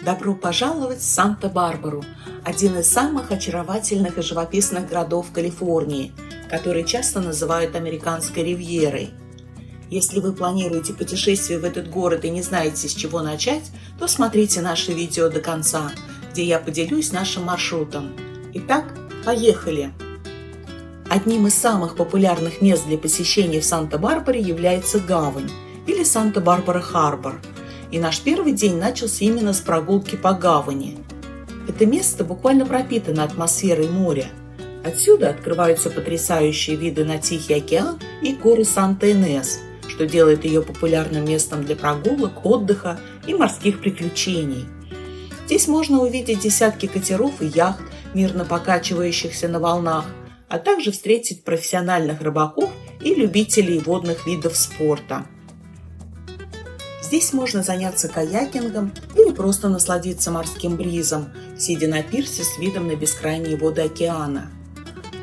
Добро пожаловать в Санта-Барбару, один из самых очаровательных и живописных городов Калифорнии, который часто называют американской ривьерой. Если вы планируете путешествие в этот город и не знаете, с чего начать, то смотрите наше видео до конца, где я поделюсь нашим маршрутом. Итак, поехали! Одним из самых популярных мест для посещения в Санта-Барбаре является гавань, или Санта-Барбара-Харбор. И наш первый день начался именно с прогулки по гавани. Это место буквально пропитано атмосферой моря. Отсюда открываются потрясающие виды на Тихий океан и горы Санта-Инес, что делает ее популярным местом для прогулок, отдыха и морских приключений. Здесь можно увидеть десятки катеров и яхт, мирно покачивающихся на волнах, а также встретить профессиональных рыбаков и любителей водных видов спорта. Здесь можно заняться каякингом или просто насладиться морским бризом, сидя на пирсе с видом на бескрайние воды океана.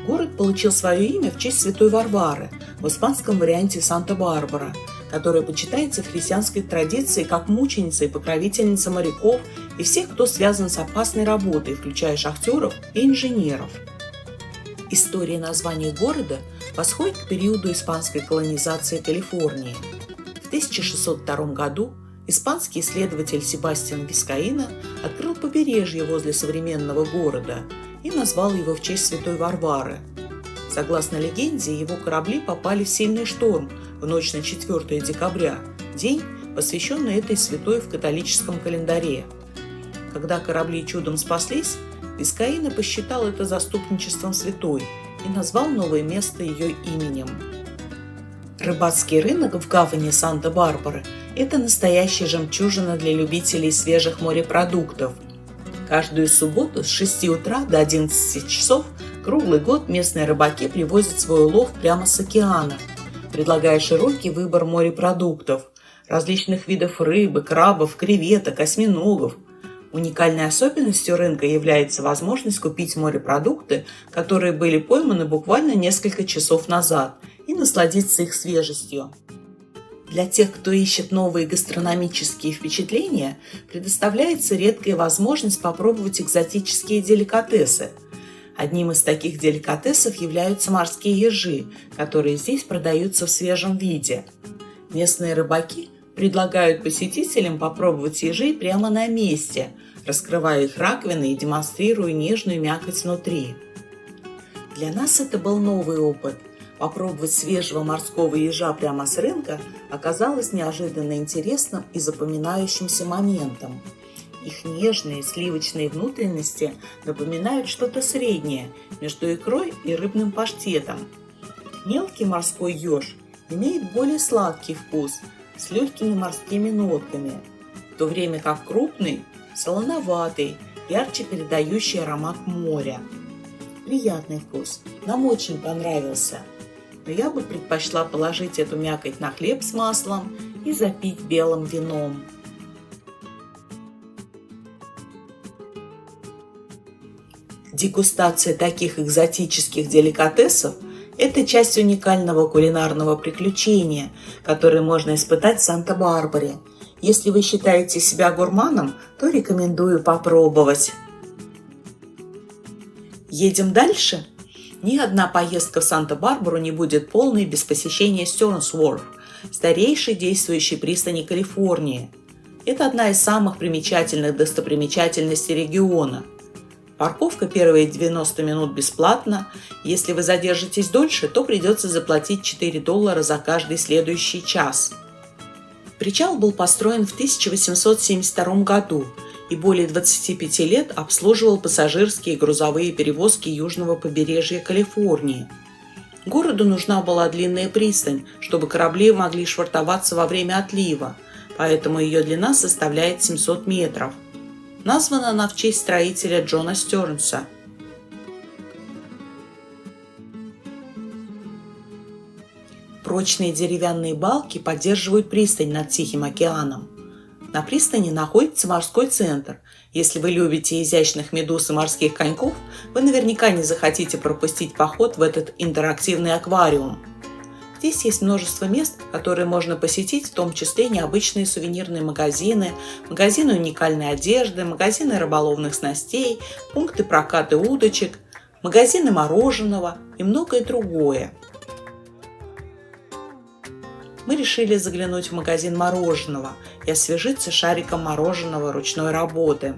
Город получил свое имя в честь Святой Варвары, в испанском варианте Санта-Барбара, которая почитается в христианской традиции как мученица и покровительница моряков и всех, кто связан с опасной работой, включая шахтеров и инженеров. История названия города восходит к периоду испанской колонизации Калифорнии. В 1602 году испанский исследователь Себастьян Вискаина открыл побережье возле современного города и назвал его в честь Святой Варвары. Согласно легенде, его корабли попали в сильный шторм в ночь на 4 декабря, день, посвященный этой святой в католическом календаре. Когда корабли чудом спаслись, Вискаина посчитал это заступничеством святой и назвал новое место ее именем. Рыбацкий рынок в гавани Санта-Барбары – это настоящая жемчужина для любителей свежих морепродуктов. Каждую субботу с 6 утра до 11 часов круглый год местные рыбаки привозят свой улов прямо с океана, предлагая широкий выбор морепродуктов, различных видов рыбы, крабов, креветок, осьминогов. Уникальной особенностью рынка является возможность купить морепродукты, которые были пойманы буквально несколько часов назад, и насладиться их свежестью. Для тех, кто ищет новые гастрономические впечатления, предоставляется редкая возможность попробовать экзотические деликатесы. Одним из таких деликатесов являются морские ежи, которые здесь продаются в свежем виде. Местные рыбаки предлагают посетителям попробовать ежей прямо на месте, раскрывая их раковины и демонстрируя нежную мякоть внутри. Для нас это был новый опыт. Попробовать свежего морского ежа прямо с рынка оказалось неожиданно интересным и запоминающимся моментом. Их нежные сливочные внутренности напоминают что-то среднее между икрой и рыбным паштетом. Мелкий морской еж имеет более сладкий вкус с легкими морскими нотками, в то время как крупный – солоноватый, ярче передающий аромат моря. Приятный вкус, нам очень понравился. Но я бы предпочла положить эту мякоть на хлеб с маслом и запить белым вином. Дегустация таких экзотических деликатесов – это часть уникального кулинарного приключения, которое можно испытать в Санта-Барбаре. Если вы считаете себя гурманом, то рекомендую попробовать. Едем дальше? Ни одна поездка в Санта-Барбару не будет полной без посещения Стёрнс Уорф, старейшей действующей пристани Калифорнии. Это одна из самых примечательных достопримечательностей региона. Парковка первые 90 минут бесплатна. Если вы задержитесь дольше, то придется заплатить $4 за каждый следующий час. Причал был построен в 1872 году и более 25 лет обслуживал пассажирские и грузовые перевозки южного побережья Калифорнии. Городу нужна была длинная пристань, чтобы корабли могли швартоваться во время отлива, поэтому ее длина составляет 700 метров. Названа она в честь строителя Джона Стёрнса. Прочные деревянные балки поддерживают пристань над Тихим океаном. На пристани находится морской центр. Если вы любите изящных медуз и морских коньков, вы наверняка не захотите пропустить поход в этот интерактивный аквариум. Здесь есть множество мест, которые можно посетить, в том числе необычные сувенирные магазины, магазины уникальной одежды, магазины рыболовных снастей, пункты проката удочек, магазины мороженого и многое другое. Мы решили заглянуть в магазин мороженого и освежиться шариком мороженого ручной работы.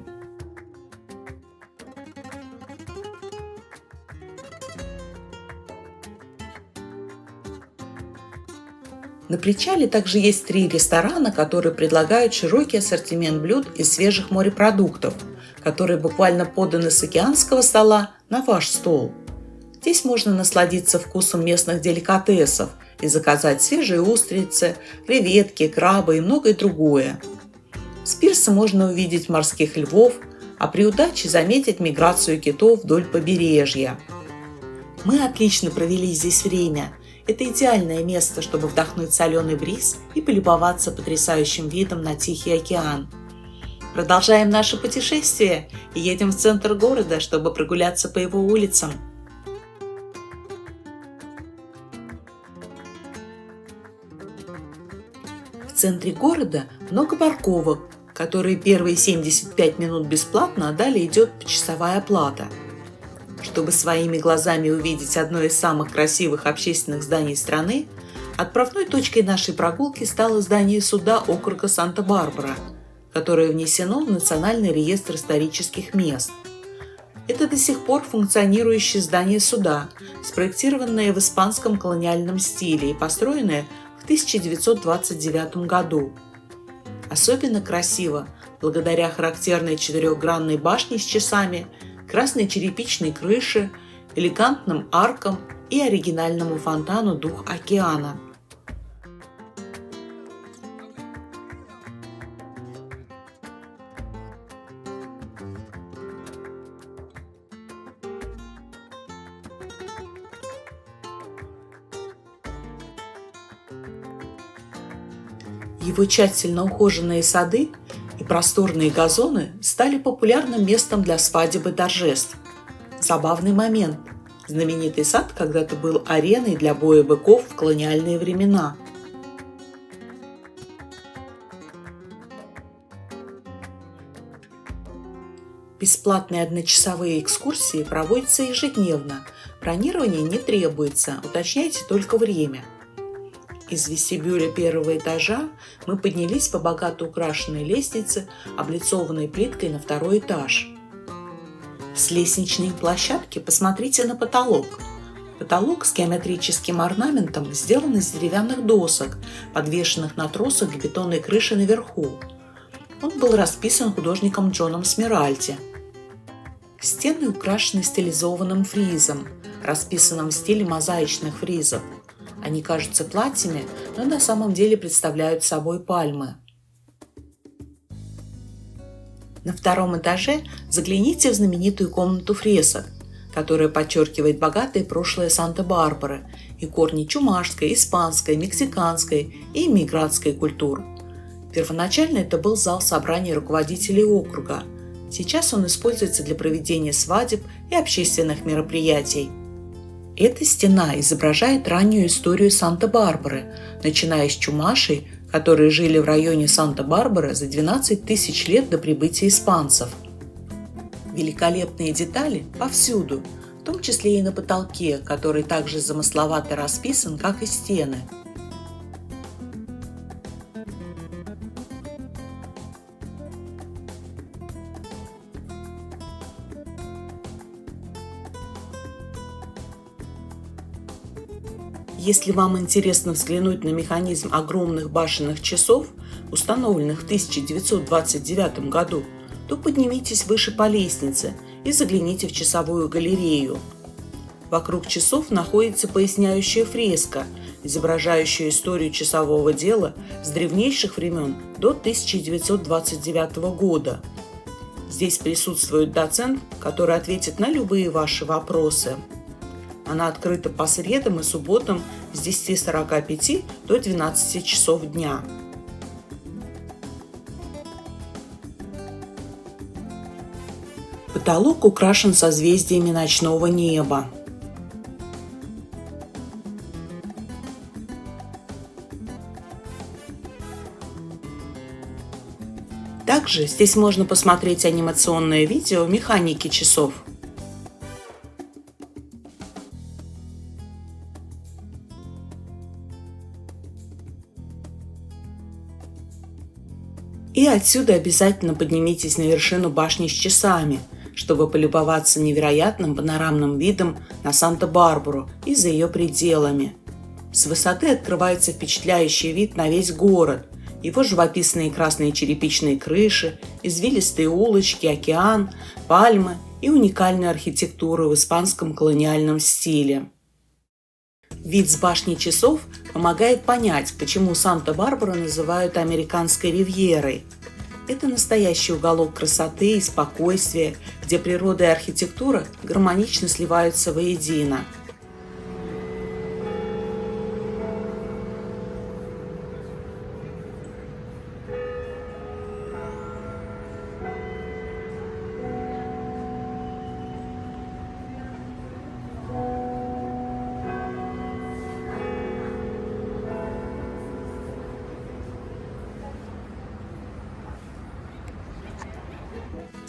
На причале также есть 3 ресторана, которые предлагают широкий ассортимент блюд из свежих морепродуктов, которые буквально поданы с океанского стола на ваш стол. Здесь можно насладиться вкусом местных деликатесов и заказать свежие устрицы, креветки, крабы и многое другое. С пирса можно увидеть морских львов, а при удаче заметить миграцию китов вдоль побережья. Мы отлично провели здесь время. Это идеальное место, чтобы вдохнуть соленый бриз и полюбоваться потрясающим видом на Тихий океан. Продолжаем наше путешествие и едем в центр города, чтобы прогуляться по его улицам. В центре города много парковок, которые первые 75 минут бесплатно, а далее идет почасовая оплата. Чтобы своими глазами увидеть одно из самых красивых общественных зданий страны, отправной точкой нашей прогулки стало здание суда округа Санта-Барбара, которое внесено в Национальный реестр исторических мест. Это до сих пор функционирующее здание суда, спроектированное в испанском колониальном стиле и построенное в 1929 году. Особенно красиво благодаря характерной четырехгранной башне с часами, красной черепичной крыше, элегантным аркам и оригинальному фонтану «Дух океана». Его тщательно ухоженные сады и просторные газоны стали популярным местом для свадеб и торжеств. Забавный момент. Знаменитый сад когда-то был ареной для боя быков в колониальные времена. Бесплатные одночасовые экскурсии проводятся ежедневно. Бронирование не требуется, уточняйте только время. Из вестибюля первого этажа мы поднялись по богато украшенной лестнице, облицованной плиткой на 2-й этаж. С лестничной площадки посмотрите на потолок. Потолок с геометрическим орнаментом сделан из деревянных досок, подвешенных на тросах к бетонной крыше наверху. Он был расписан художником Джоном Смиральди. Стены украшены стилизованным фризом, расписанным в стиле мозаичных фризов. Они кажутся платьями, но на самом деле представляют собой пальмы. На 2-м этаже загляните в знаменитую комнату фресок, которая подчеркивает богатое прошлое Санта-Барбары и корни чумашской, испанской, мексиканской и иммигрантской культур. Первоначально это был зал собраний руководителей округа. Сейчас он используется для проведения свадеб и общественных мероприятий. Эта стена изображает раннюю историю Санта-Барбары, начиная с чумашей, которые жили в районе Санта-Барбара за 12 тысяч лет до прибытия испанцев. Великолепные детали повсюду, в том числе и на потолке, который также замысловато расписан, как и стены. Если вам интересно взглянуть на механизм огромных башенных часов, установленных в 1929 году, то поднимитесь выше по лестнице и загляните в часовую галерею. Вокруг часов находится поясняющая фреска, изображающая историю часового дела с древнейших времен до 1929 года. Здесь присутствует доцент, который ответит на любые ваши вопросы. Она открыта по средам и субботам с 10:45 до 12 часов дня. Потолок украшен созвездиями ночного неба. Также здесь можно посмотреть анимационное видео механики часов. И отсюда обязательно поднимитесь на вершину башни с часами, чтобы полюбоваться невероятным панорамным видом на Санта-Барбару и за ее пределами. С высоты открывается впечатляющий вид на весь город, его живописные красные черепичные крыши, извилистые улочки, океан, пальмы и уникальную архитектуру в испанском колониальном стиле. Вид с башни часов помогает понять, почему Санта-Барбару называют американской ривьерой. Это настоящий уголок красоты и спокойствия, где природа и архитектура гармонично сливаются воедино.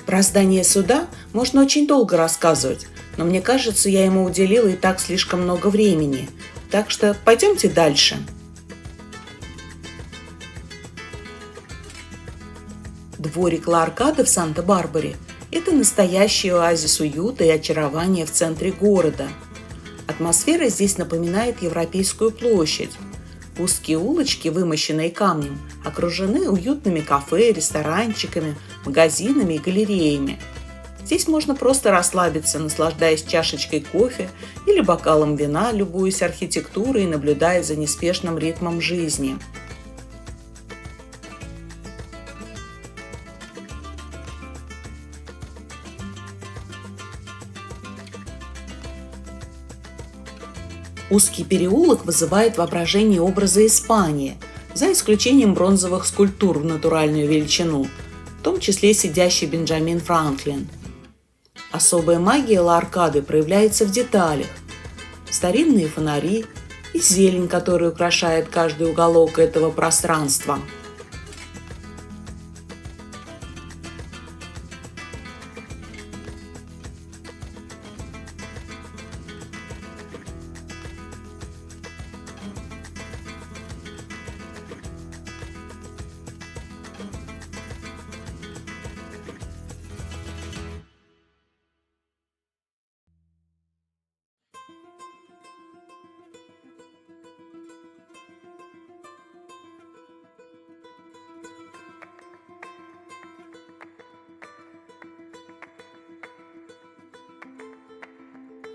Про здание суда можно очень долго рассказывать, но мне кажется, я ему уделила и так слишком много времени. Так что пойдемте дальше. Дворик Ла Аркада в Санта-Барбаре – это настоящий оазис уюта и очарования в центре города. Атмосфера здесь напоминает Европейскую площадь. Узкие улочки, вымощенные камнем, окружены уютными кафе, ресторанчиками, магазинами и галереями. Здесь можно просто расслабиться, наслаждаясь чашечкой кофе или бокалом вина, любуясь архитектурой и наблюдая за неспешным ритмом жизни. Узкий переулок вызывает воображение образа Испании, за исключением бронзовых скульптур в натуральную величину, в том числе сидящий Бенджамин Франклин. Особая магия Ла Аркады проявляется в деталях. Старинные фонари и зелень, которая украшает каждый уголок этого пространства.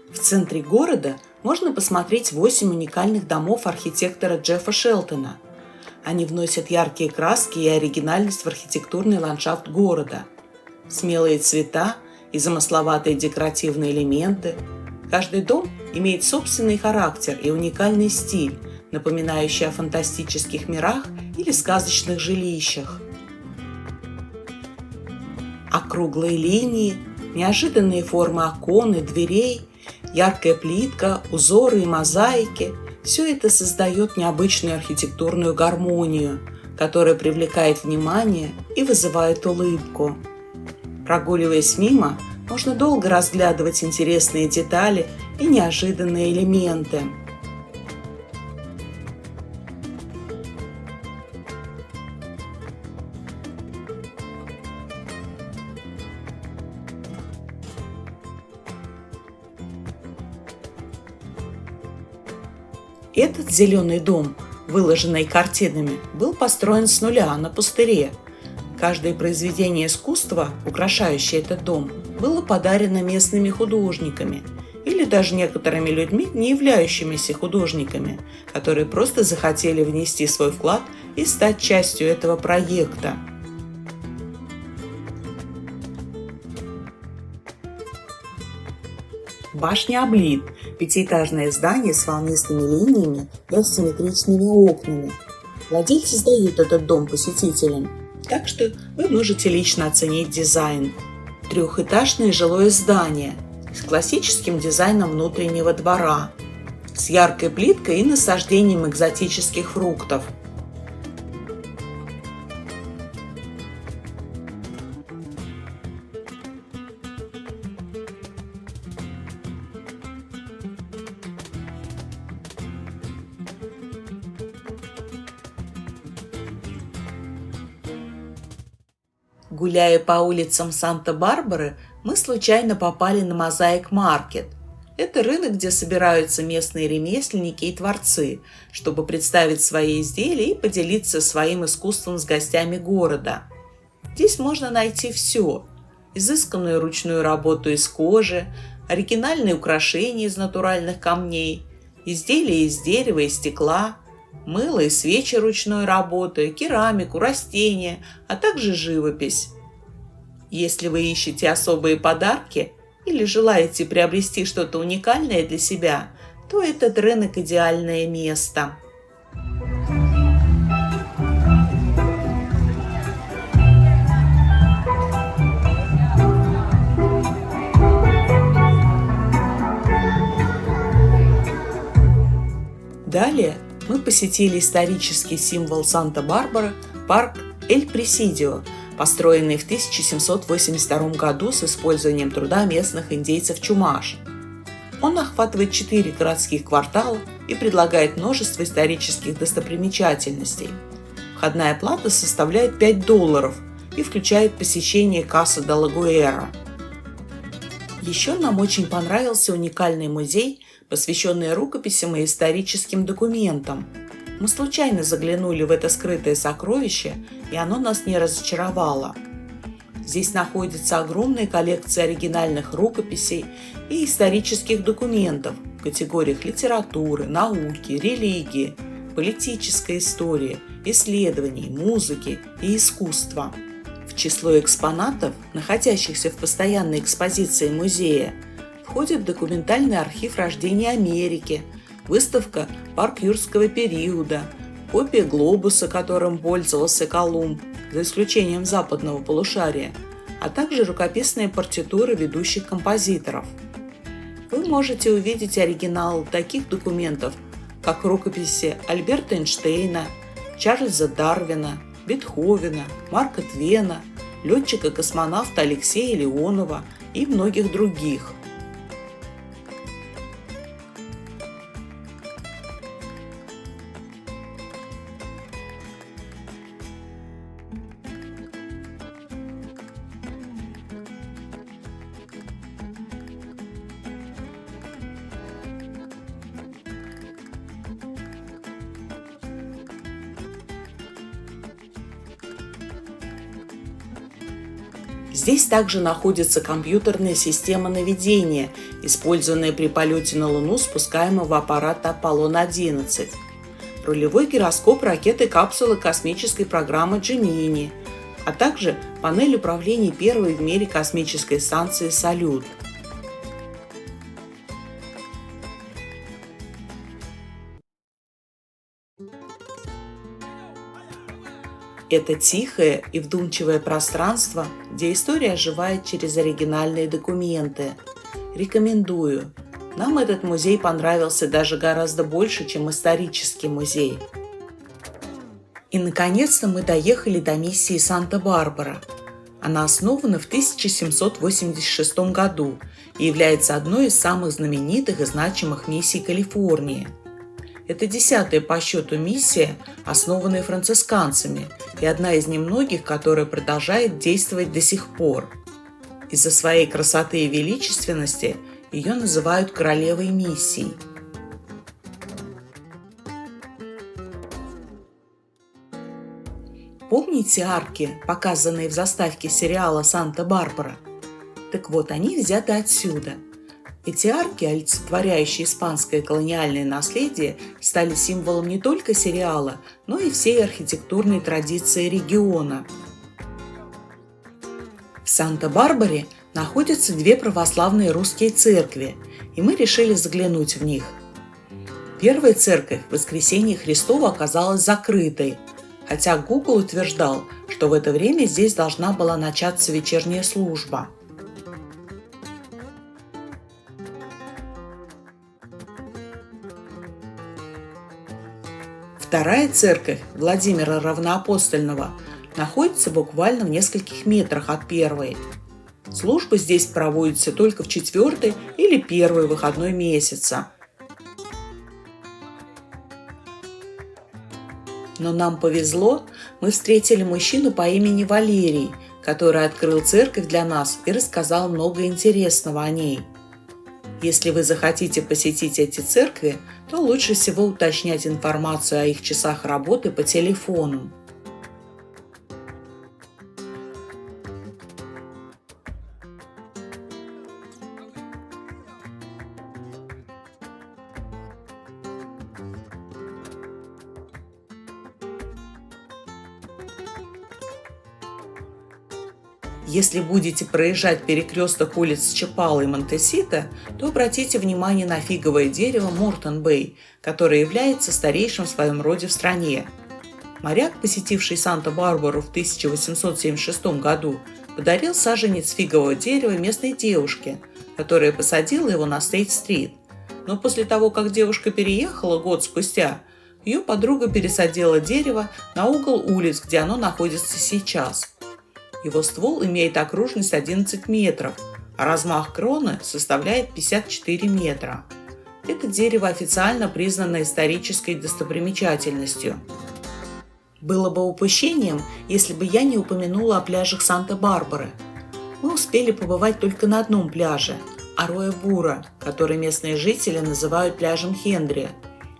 В центре города можно посмотреть 8 уникальных домов архитектора Джеффа Шелтона. Они вносят яркие краски и оригинальность в архитектурный ландшафт города. Смелые цвета и замысловатые декоративные элементы. Каждый дом имеет собственный характер и уникальный стиль, напоминающий о фантастических мирах или сказочных жилищах. Округлые линии, неожиданные формы окон и дверей, яркая плитка, узоры и мозаики – все это создает необычную архитектурную гармонию, которая привлекает внимание и вызывает улыбку. Прогуливаясь мимо, можно долго разглядывать интересные детали и неожиданные элементы. Этот зеленый дом, выложенный картинами, был построен с нуля на пустыре. Каждое произведение искусства, украшающее этот дом, было подарено местными художниками или даже некоторыми людьми, не являющимися художниками, которые просто захотели внести свой вклад и стать частью этого проекта. Башня Облит – пятиэтажное здание с волнистыми линиями и асимметричными окнами. Владельцы сдают этот дом посетителям, так что вы можете лично оценить дизайн. Трехэтажное жилое здание с классическим дизайном внутреннего двора, с яркой плиткой и насаждением экзотических фруктов. Гуляя по улицам Санта-Барбары, мы случайно попали на Мозаик-маркет. Это рынок, где собираются местные ремесленники и творцы, чтобы представить свои изделия и поделиться своим искусством с гостями города. Здесь можно найти все: изысканную ручную работу из кожи, оригинальные украшения из натуральных камней, изделия из дерева и стекла, мыло и свечи ручной работы, керамику, растения, а также живопись. Если вы ищете особые подарки или желаете приобрести что-то уникальное для себя, то этот рынок – идеальное место. Далее мы посетили исторический символ Санта-Барбары – парк Эль-Пресидио, построенный в 1782 году с использованием труда местных индейцев Чумаш. Он охватывает 4 городских квартала и предлагает множество исторических достопримечательностей. Входная плата составляет $5 и включает посещение Каса де ла Гуэра. Еще нам очень понравился уникальный музей, посвященный рукописям и историческим документам. Мы случайно заглянули в это скрытое сокровище, и оно нас не разочаровало. Здесь находится огромная коллекция оригинальных рукописей и исторических документов в категориях литературы, науки, религии, политической истории, исследований, музыки и искусства. В число экспонатов, находящихся в постоянной экспозиции музея, входит документальный архив рождения Америки, выставка «Парк юрского периода», копия глобуса, которым пользовался Колумб, за исключением западного полушария, а также рукописные партитуры ведущих композиторов. Вы можете увидеть оригиналы таких документов, как рукописи Альберта Эйнштейна, Чарльза Дарвина, Бетховена, Марка Твена, летчика-космонавта Алексея Леонова и многих других. Здесь также находится компьютерная система наведения, использованная при полете на Луну спускаемого аппарата Аполлон-11, рулевой гироскоп ракеты-капсулы космической программы Gemini, а также панель управления первой в мире космической станции «Салют». Это тихое и вдумчивое пространство, где история оживает через оригинальные документы. Рекомендую. Нам этот музей понравился даже гораздо больше, чем исторический музей. И, наконец-то, мы доехали до миссии Санта-Барбара. Она основана в 1786 году и является одной из самых знаменитых и значимых миссий Калифорнии. Это 10-я по счету миссия, основанная францисканцами, и одна из немногих, которая продолжает действовать до сих пор. Из-за своей красоты и величественности ее называют королевой миссий. Помните арки, показанные в заставке сериала «Санта-Барбара»? Так вот, они взяты отсюда. Эти арки, олицетворяющие испанское колониальное наследие, стали символом не только сериала, но и всей архитектурной традиции региона. В Санта-Барбаре находятся 2 православные русские церкви, и мы решили заглянуть в них. Первая церковь в Воскресенье Христово оказалась закрытой, хотя Google утверждал, что в это время здесь должна была начаться вечерняя служба. Вторая церковь Владимира Равноапостольного находится буквально в нескольких метрах от первой. Службы здесь проводятся только в 4-й или 1-й выходной месяца. Но нам повезло, мы встретили мужчину по имени Валерий, который открыл церковь для нас и рассказал много интересного о ней. Если вы захотите посетить эти церкви, то лучше всего уточнять информацию о их часах работы по телефону. Если будете проезжать перекресток улиц Чапала и Монтесита, то обратите внимание на фиговое дерево Мортон-Бэй, которое является старейшим в своем роде в стране. Моряк, посетивший Санта-Барбару в 1876 году, подарил саженец фигового дерева местной девушке, которая посадила его на Стейт-стрит. Но после того, как девушка переехала год спустя, ее подруга пересадила дерево на угол улиц, где оно находится сейчас. Его ствол имеет окружность 11 метров, а размах кроны составляет 54 метра. Это дерево официально признано исторической достопримечательностью. Было бы упущением, если бы я не упомянула о пляжах Санта-Барбары. Мы успели побывать только на одном пляже – Ароя-Бура, который местные жители называют пляжем Хендри.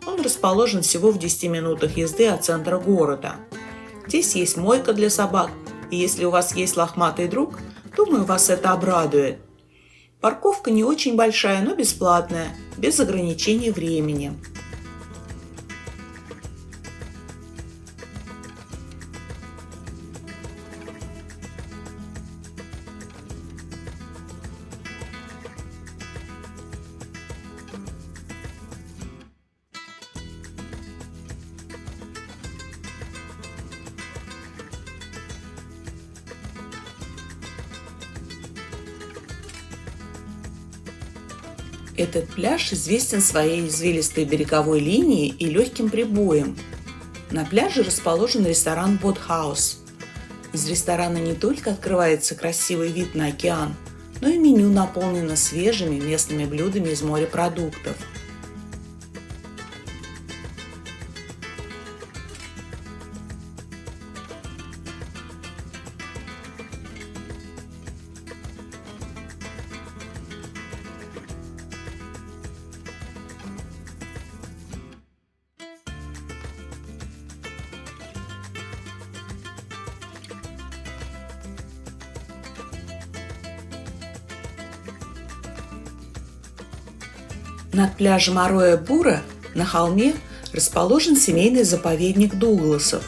Он расположен всего в 10 минутах езды от центра города. Здесь есть мойка для собак, и если у вас есть лохматый друг, думаю, вас это обрадует. Парковка не очень большая, но бесплатная, без ограничений времени. Этот пляж известен своей извилистой береговой линией и легким прибоем. На пляже расположен ресторан «Ботхаус». Из ресторана не только открывается красивый вид на океан, но и меню наполнено свежими местными блюдами из морепродуктов. Над пляжем Ароя-Бура на холме расположен семейный заповедник Дугласов.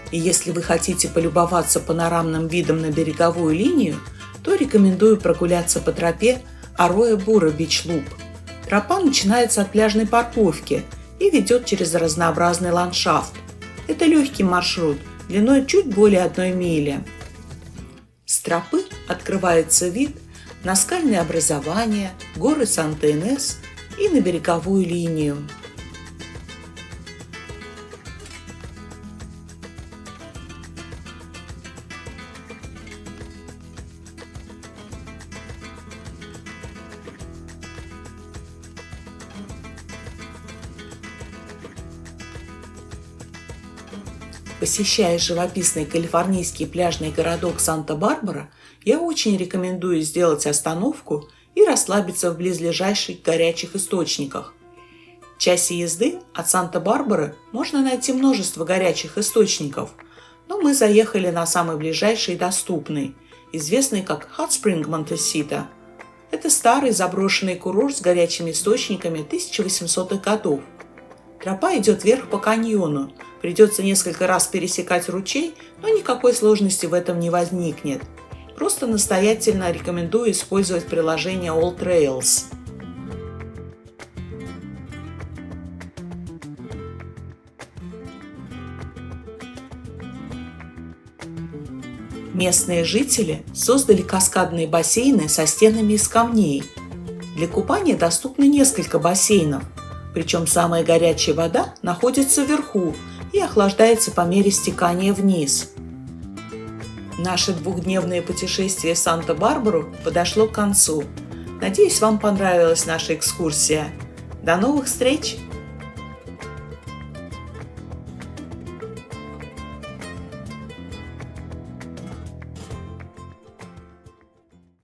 И если вы хотите полюбоваться панорамным видом на береговую линию, то рекомендую прогуляться по тропе Ароя-Бура Бич-Луп. Тропа начинается от пляжной парковки и ведет через разнообразный ландшафт. Это легкий маршрут, длиной чуть более 1 мили. С тропы открывается вид на скальные образования, горы Санта-Инес и на береговую линию. Посещая живописный калифорнийский пляжный городок Санта-Барбара, я очень рекомендую сделать остановку и расслабиться в близлежащих горячих источниках. В часе езды от Санта-Барбары можно найти множество горячих источников, но мы заехали на самый ближайший и доступный, известный как Hot Spring Montecito. Это старый заброшенный курорт с горячими источниками 1800-х годов. Тропа идет вверх по каньону, придется несколько раз пересекать ручей, но никакой сложности в этом не возникнет. Просто настоятельно рекомендую использовать приложение AllTrails. Местные жители создали каскадные бассейны со стенами из камней. Для купания доступны несколько бассейнов, причем самая горячая вода находится вверху и охлаждается по мере стекания вниз. Наше 2-дневное путешествие в Санта-Барбару подошло к концу. Надеюсь, вам понравилась наша экскурсия. До новых встреч!